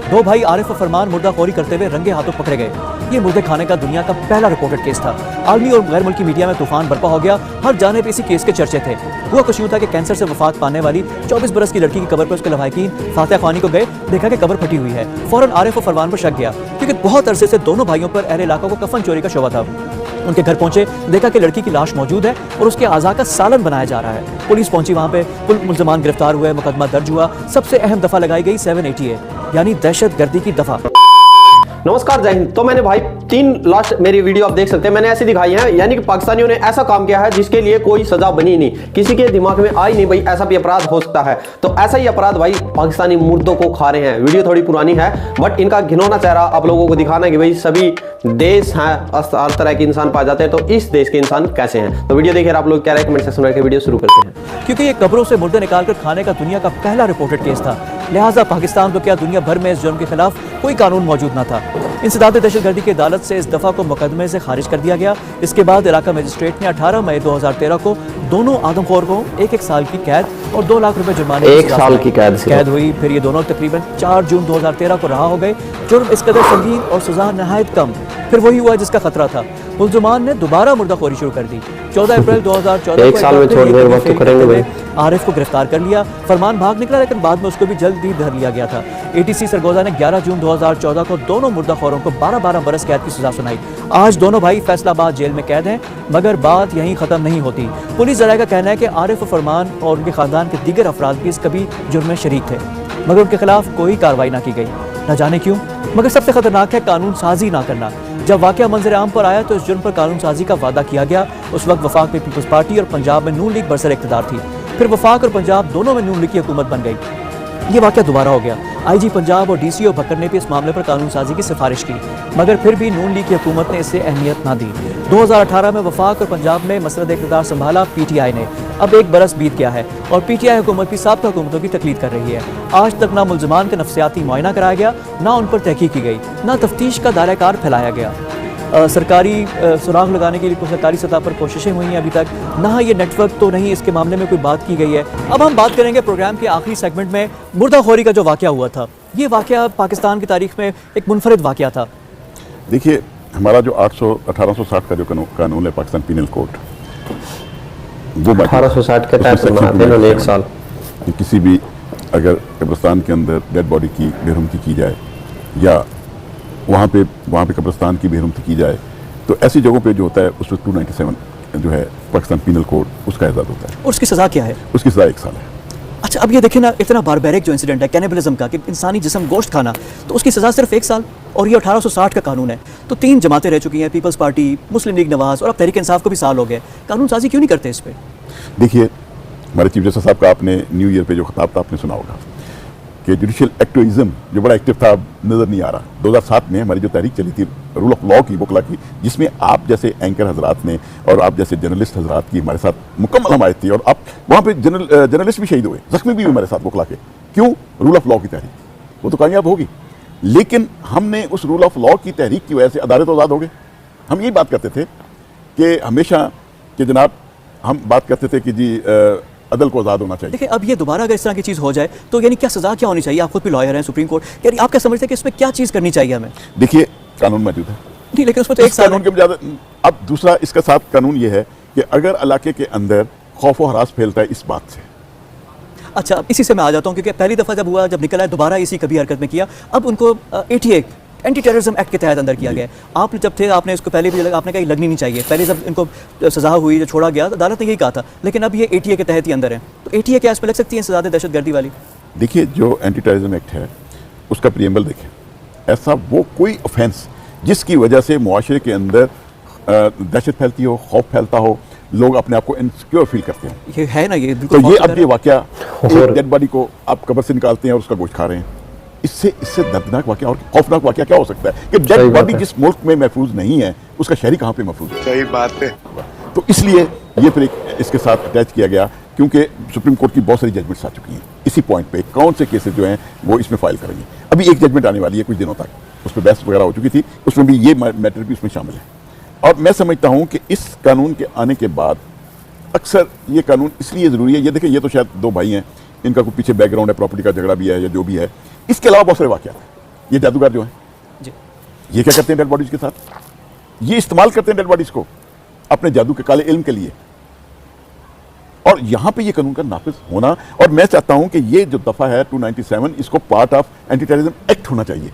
दो भाई आरिफ और फरमान मुर्दाखोरी करते हुए रंगे हाथों पकड़े गए। ये मुर्दे खाने का दुनिया का पहला रिपोर्टेड केस था। आलमी और गैर मुल्की मीडिया में तूफान बर्पा हो गया। हर जानिब इसी केस के चर्चे थे। हुआ कुछ यूं था कि कैंसर से वफात पाने वाली 24 बरस की लड़की की कब्र पर उसके लवाहिकीन फातिहा ख्वानी को गए, देखा कि कब्र फटी हुई है। फौरन आरिफ और फरमान पर शक गया, क्योंकि बहुत अरसे से दोनों भाइयों पर अहले इलाका को कफन चोरी का शौबा था। उनके घर पहुंचे, देखा कि लड़की की लाश मौजूद है और उसके आज़ा का सालन बनाया जा रहा है। पुलिस पहुंची वहां पे, कुल मुल्ज़मान गिरफ्तार हुए, मुकदमा दर्ज हुआ। सबसे अहम दफा लगाई गई 780A यानी दहशतगर्दी की दफा। नमस्कार, जय हिंद। तो मैंने भाई 3 लास्ट मेरी वीडियो आप देख सकते हैं, मैंने ऐसी दिखाई है, यानी कि पाकिस्तानियों ने ऐसा काम किया है जिसके लिए कोई सजा बनी नहीं, किसी के दिमाग में आई नहीं भाई ऐसा भी अपराध हो सकता है। तो ऐसा ही अपराध भाई पाकिस्तानी मुर्दों को खा रहे हैं। वीडियो थोड़ी पुरानी है बट इनका घिनौना चेहरा आप लोगों को दिखाना है कि भाई सभी देश हैं, हर तरह के इंसान पाए जाते हैं, तो इस देश के इंसान कैसे हैं। तो वीडियो देखिए, आप लोग क्या रहे कमेंट सेक्शन में, वीडियो शुरू करते हैं। क्योंकि ये कब्रों से मुर्दे निकालकर खाने का दुनिया का पहला रिपोर्टेड केस था, लिहाजा पाकिस्तान को क्या दुनिया भर में इस जुर्म के खिलाफ कोई कानून मौजूद न था। इंसदाद दहशतगर्दी की अदालत से इस दफा को मुकदमे से खारिज कर दिया गया। इसके बाद इलाका मजिस्ट्रेट ने 18 मई 2013 को दोनों आदमखोर को 1 साल की कैद और 2 लाख रुपए जुर्माने 1 साल की कैद हुई। फिर ये दोनों तकरीबन 4 जून 2013 को रहा हो गए। जुर्म इस कदर संगीन और सजा नहायत कम। फिर वही हुआ जिसका खतरा था, मुल्ज़मान ने दोबारा मुर्दाखोरी शुरू कर दी। 14 अप्रैल 2014 1 साल में छोड़ देर वक्त करेंगे भाई। आरिफ को गिरफ्तार कर लिया। फरमान भाग निकला, लेकिन बाद में उसको भी जल्द ही धर लिया गया था। ATC सरगोजा ने 11 जून 2014 को दोनों मुर्दाखोरों को 12-12 बरस कैद की सजा सुनाई। आज दोनों भाई फैसलाबाद जेल में कैद हैं, मगर बात यहीं खत्म नहीं होती। पुलिस जराये का कहना है कि आरिफ और फरमान और उनके खानदान के दीगर अफराद भी इस कभी जुर्म में शरीक थे, मगर उनके खिलाफ कोई कार्रवाई ना की गई। न जाने क्यों, मगर सबसे खतरनाक है कानून साजी ना करना। जब वाक़या मंजर आम पर आया तो इस जुर्म पर कानून साजी का वादा किया गया। उस वक्त वफाक में पीपल्स पार्टी और पंजाब में नून लीग बरसर इक़्तिदार थी। फिर वफाक और पंजाब दोनों में नून लीग की हुकूमत बन गई। ये वाक़या दोबारा हो गया। IG पंजाब और DCO भक्कर ने भी इस मामले पर कानून साजी की सिफारिश की, मगर फिर भी नून लीग की हुकूमत ने इसे अहमियत ना दी। 2018 में वफाक और पंजाब में मसरद इक़्तिदार संभाला PTI ने। अब 1 बरस बीत गया है और PTI हुकूमत भी साबिक़ा हुकूमतों की तकलीद कर रही है। आज तक ना मुल्ज़मान का नफ्सियाती मुआयना कराया गया, ना उन पर तहकीक की गई, ना तफ्तीश का दायरा-ए-कार फैलाया गया। सरकारी सुराग लगाने के लिए सरकारी सतह पर कोशिशें हुई हैं अभी तक, ना ये नेटवर्क तो नहीं इसके मामले में कोई बात की गई है। अब हम बात करेंगे प्रोग्राम के आखिरी सेगमेंट में मुर्दाखोरी का जो वाक़या हुआ था। ये वाक़या पाकिस्तान की तारीख में एक मुनफरिद वाक़या था। देखिए, हमारा जो 1860 का जो कानून है पाकिस्तान पीनल कोड, वो 1860 के तहत इन्होंने 1 साल किसी भी अगर कब्रिस्तान के अंदर डेड बॉडी की बेरहमती की जाए या वहाँ पे कब्रिस्तान की बेरहमती की जाए, तो ऐसी जगहों पे जो होता है उसमें 297 जो है पाकिस्तान पीनल कोड, उसका एजाज़ होता है। और उसकी सज़ा क्या है? उसकी सज़ा 1 साल है। अच्छा, अब ये देखिए ना, इतना बारबैरिक जो इंसिडेंट है कैनिबलिज्म का, कि इंसानी जिस्म गोश्त खाना, तो उसकी सज़ा सिर्फ 1 साल, और ये 1860 का कानून है। तो 3 जमातें रह चुकी हैं, पीपल्स पार्टी, मुस्लिम लीग नवाज और अब तहरीक इंसाफ को भी साल हो गए। कानून साजी क्यों नहीं करते इस पर? देखिए, हमारे चीफ जस्टिस साहब का आपने न्यू ईयर पे जो खिताब था आपने सुना होगा कि जुडिशल एक्टिविज्म जो बड़ा एक्टिव था नज़र नहीं आ रहा। 2007 में हमारी जो तहरीक चली थी रूल ऑफ लॉ की, बुकला की, जिसमें आप जैसे एंकर हजरात ने और आप जैसे जर्नलिस्ट हजरात की हमारे साथ मुकम्मल हमायत थी, और आप वहाँ पे जर्नलिस्ट भी शहीद हुए, जख्मी भी हुए हमारे साथ बुकला के। क्यों? रूल ऑफ लॉ की तहरीक, वो तो कामयाब होगी, लेकिन हमने उस रूल ऑफ लॉ की तहरीक की वजह से अदालत आज़ाद हो गए। हम यही बात करते थे कि हमेशा कि जनाब हम बात करते थे कि जी अदल को आज़ाद होना चाहिए। देखिए, अब ये दोबारा अगर इस तरह की चीज़ हो जाए तो यानी क्या सज़ा क्या होनी चाहिए? आप खुद भी लॉयर हैं, सुप्रीम कोर्ट, यानी आप क्या समझते हैं कि इसमें क्या चीज़ करनी चाहिए हमें? देखिए, कानून मौजूद है नहीं, लेकिन उसमें तो 1 साल कानून के ज़्यादा। अब दूसरा इसका साथ कानून ये है कि अगर इलाके के अंदर खौफ व हरास फैलता है इस बात से। अच्छा, इसी से मैं आ जाता हूँ, क्योंकि पहली दफ़ा जब हुआ, जब निकला है, दोबारा इसी कभी हरकत में किया। अब उनको 88 एंटी टेररिज्म एक्ट के तहत अंदर किया गया। आप जब थे, आपने इसको पहले भी आपने कहा लगनी नहीं चाहिए। पहले जब इनको सजा हुई, जो छोड़ा गया, तो अदालत ने यही कहा था, लेकिन अब ये 88 के तहत ही अंदर है। तो 88 क्या इसमें लग सकती है सजा दहशतगर्दी वाली? देखिए, जो एंटी टेररिज्म एक्ट है उसका प्रीएम्बल देखें, ऐसा वो कोई ऑफेंस जिसकी वजह से मुआशरे के अंदर दहशत फैलती हो, खौफ फैलता हो, लोग अपने आप को इनसिक्योर फील करते हैं, ये है ना, ये तो ये अब ये वाकया एक डेड बॉडी को आप कब्र से निकालते हैं और उसका गोश्त खा रहे हैं, इससे दर्दनाक वाकया और खौफनाक वाकया क्या हो सकता है कि डेड बॉडी जिस मुल्क में महफूज नहीं है उसका शहरी कहाँ पे महफूज है? सही बात है। तो इसलिए ये फिर इसके साथ अटैच किया गया, क्योंकि सुप्रीम कोर्ट की बहुत सारी जजमेंट्स आ चुकी हैं इसी पॉइंट पे, कौन से केसेस जो हैं वो इसमें फाइल करेंगे। अभी एक जजमेंट आने वाली है कुछ दिनों तक, उस पर बहस वगैरह हो चुकी थी, उसमें भी ये मैटर भी उसमें शामिल है। और मैं समझता हूँ कि इस कानून के आने के बाद अक्सर ये कानून इसलिए ज़रूरी है, ये देखें, ये तो शायद 2 भाई हैं, इनका कोई पीछे बैकग्राउंड है, प्रॉपर्टी का झगड़ा भी है या जो भी है, इसके अलावा बहुत सारे वाक़यात हैं ये जादूगर जो है जी ये क्या करते हैं डेड बॉडीज के साथ? ये इस्तेमाल करते हैं डेड बॉडीज को अपने जादू के काले इल्म के लिए। और यहां पे ये कानून का नाफिज होना, और मैं चाहता हूं कि ये जो दफा है 297 इसको part of anti terrorism act होना चाहिए,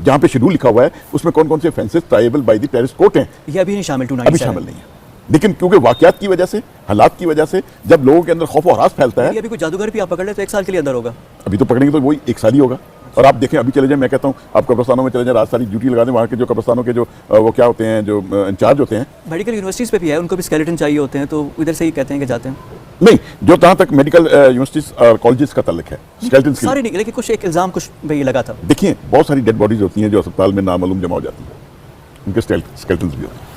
जहां पे शेड्यूल लिखा हुआ है उसमें कौन कौन से offences tribal by the terrorist court हैं। ये अभी नहीं शामिल, अभी शामिल नहीं है, लेकिन क्योंकि वाकयात की वजह से, हालात की वजह से, जब लोगों के अंदर खौफ और हरास फैलता है। अभी कोई जादूगर भी आप पकड़ ले तो 1 साल के लिए अंदर होगा। अभी तो पकड़ेंगे तो वही 1 साल ही होगा। और आप देखें, अभी चले जाए, मैं कहता हूँ आप कब्रिस्तानों में चले जाए, रात सारी ड्यूटी लगा दें, वहाँ के जो कब्रिस्तानों के जो वो क्या होते हैं, जो इंचार्ज होते हैं, मेडिकल यूनिवर्सिटीज़ पे भी है, उनको भी स्केलेटन चाहिए होते हैं, तो इधर से ही कहते हैं कि जाते हैं। नहीं, जो जहाँ तक मेडिकल यूनिवर्सिटीज और कॉलेजेस का ताल्लुक है, स्केलेटन सारे नहीं, लेकिन कुछ एक इल्ज़ाम कुछ पे ये लगा था। देखिए, बहुत सारी डेड बॉडीज होती हैं जो अस्पताल में नामालूम जमा हो जाती हैं, उनके स्केलेटन भी होते हैं।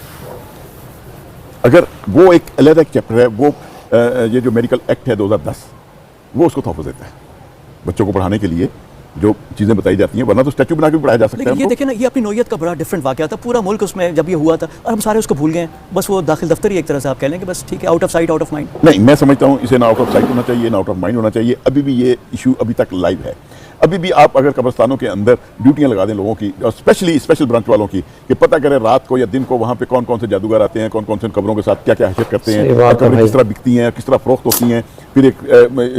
अगर वो एक अलग एक चैप्टर है, वो ये जो मेडिकल एक्ट है 2010, वो उसको तोहफा देता है बच्चों को पढ़ाने के लिए, जो चीज़ें बताई जाती हैं, वरना तो स्टैच्यू बना के भी पढ़ाया जा सकता है। लेकिन ये देखिए ना, ये अपनी नौयत का बड़ा डिफरेंट वाक़या था, पूरा मुल्क उसमें जब ये हुआ था, और हम सारे उसको भूल गए, बस वो दाखिल दफ्तर ही एक तरह से आप कह लें कि बस ठीक है, out of sight out of mind. नहीं, मैं समझता हूँ इसे ना आउट ऑफ साइट होना चाहिए, ना आउट ऑफ माइंड होना चाहिए। अभी भी ये इशू अभी तक लाइव है। अभी भी आप अगर कब्रिस्तानों के अंदर ड्यूटियां लगा दें लोगों की, और स्पेशली स्पेशल ब्रांच वालों की, कि पता करें रात को या दिन को वहाँ पे कौन कौन से जादूगर आते हैं, कौन कौन से कब्रों के साथ क्या क्या हरकत करते हैं, कब्रें किस तरह बिकती हैं, किस तरह फरोख्त होती हैं, फिर एक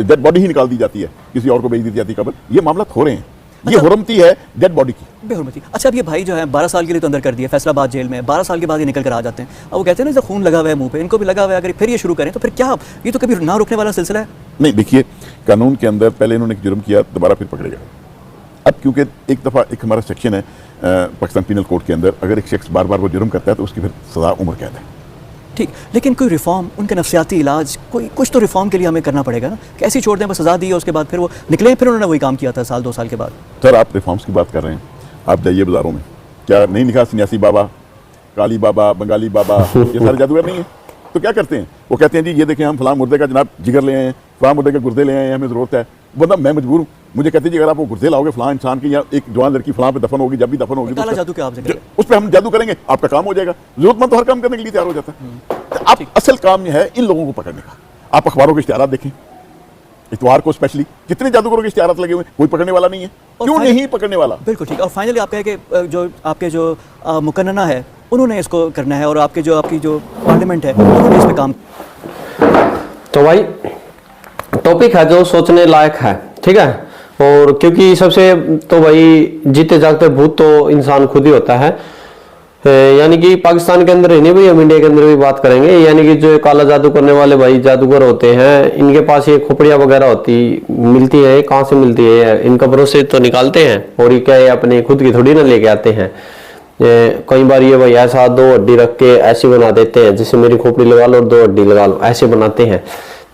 डेड बॉडी ही निकाल दी जाती है, किसी और को बेच दी जाती है कब्र। ये मामला हो रहे हैं, ये हुरमती है डेड बॉडी की, बेहुरमती। अच्छा, अब ये भाई जो है 12 साल के लिए तो अंदर कर दिया फैसलाबाद जेल में, 12 साल के बाद ये निकल कर आ जाते हैं। अब वो कहते हैं ना, जब खून लगा हुआ है मुंह पे, इनको भी लगा हुआ है, अगर फिर ये शुरू करें तो फिर क्या? ये तो कभी ना रुकने वाला सिलसिला है। नहीं, देखिए, कानून के अंदर पहले इन्होंने एक जुर्म किया, दोबारा फिर पकड़ेगा। अब क्योंकि एक दफ़ा एक हमारा सेक्शन है पाकिस्तान पीनल कोड के अंदर, अगर एक शख्स बार बार वो जुर्म करता है तो उसकी फिर सज़ा उम्र कैद है। ठीक, लेकिन कोई रिफॉर्म, उनका नफ्सियाती इलाज, कोई कुछ तो रिफॉर्म के लिए हमें करना पड़ेगा ना, कैसे छोड़ दें, बस सजा दी है, उसके बाद फिर वो निकले, फिर उन्होंने वही काम किया था साल 2 साल के बाद। सर, आप रिफॉर्म्स की बात कर रहे हैं, आप जाइए बाजारों में, क्या नहीं लिखा सन्यासी बाबा, काली बाबा, बंगाली बाबा, ये सारे जादूगर नहीं है? तो क्या करते हैं? वो कहते हैं जी ये देखें, हम फलां मुर्दे का जनाब जिगर ले आए हैं, फलां मुर्दे के गुर्दे ले आए हैं, हमें ज़रूरत है। बंदा, मैं मजबूर हूँ, मुझे कहते हैं जी अगर आप वो गुर्दे लाओगे फलां इंसान की, या एक जवान लड़की फलां पे दफन होगी, जब भी दफन होगी काला जादू के आपसे करें, उस पर हम जादू करेंगे, आपका काम हो जाएगा। जरूरतमंद तो हर काम करने के लिए तैयार हो जाता है। तो आप असल काम यह है इन लोगों को पकड़ने का। आप अखबारों के इश्तिहारात देखें, इतवार को स्पेशली कितने जादूगरों के इश्तिहारात लगे हुए हैं, कोई पकड़ने वाला नहीं है। क्यों नहीं पकड़ने वाला? बिल्कुल ठीक। और फाइनली आप कहें कि जो आपके जो मुकन्नना है, उन्होंने इसको करना है, और आपकी जो पार्लियामेंट है, उन्होंने इस पर काम। तो भाई टॉपिक है जो सोचने लायक है, ठीक है। और क्योंकि सबसे तो भाई जीते जागते भूत तो इंसान खुद ही होता है, यानी कि पाकिस्तान के अंदर ही नहीं भाई, हम इंडिया के अंदर भी बात करेंगे। यानी कि जो काला जादू करने वाले भाई जादूगर होते हैं, इनके पास ये खोपड़ियां वगैरह मिलती है, कहाँ से मिलती है? इन कब्रों से तो निकालते हैं, और ये क्या है, अपने खुद की थोड़ी ना लेके आते हैं। कई बार ये भाई ऐसा 2 हड्डी रख के ऐसे बना देते हैं, जैसे मेरी खोपड़ी लगा लो और 2 हड्डी लगा लो, ऐसे बनाते हैं,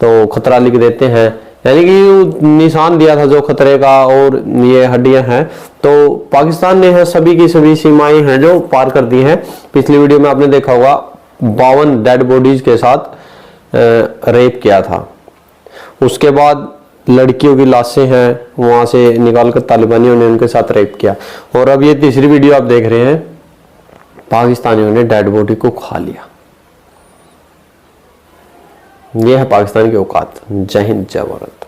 तो खतरा लिख देते हैं। यानी कि निशान दिया था जो खतरे का, और ये हड्डियां हैं। तो पाकिस्तान ने है सभी की सभी सीमाएं हैं जो पार कर दी हैं। पिछली वीडियो में आपने देखा होगा 52 डेड बॉडीज के साथ रेप किया था। उसके बाद लड़कियों की लाशें हैं वहां से निकालकर तालिबानियों ने उनके साथ रेप किया। और अब ये तीसरी वीडियो आप देख रहे हैं, पाकिस्तानियों ने डेड बॉडी को खा लिया। यह है पाकिस्तान की औकात। जय हिंद, जय भारत।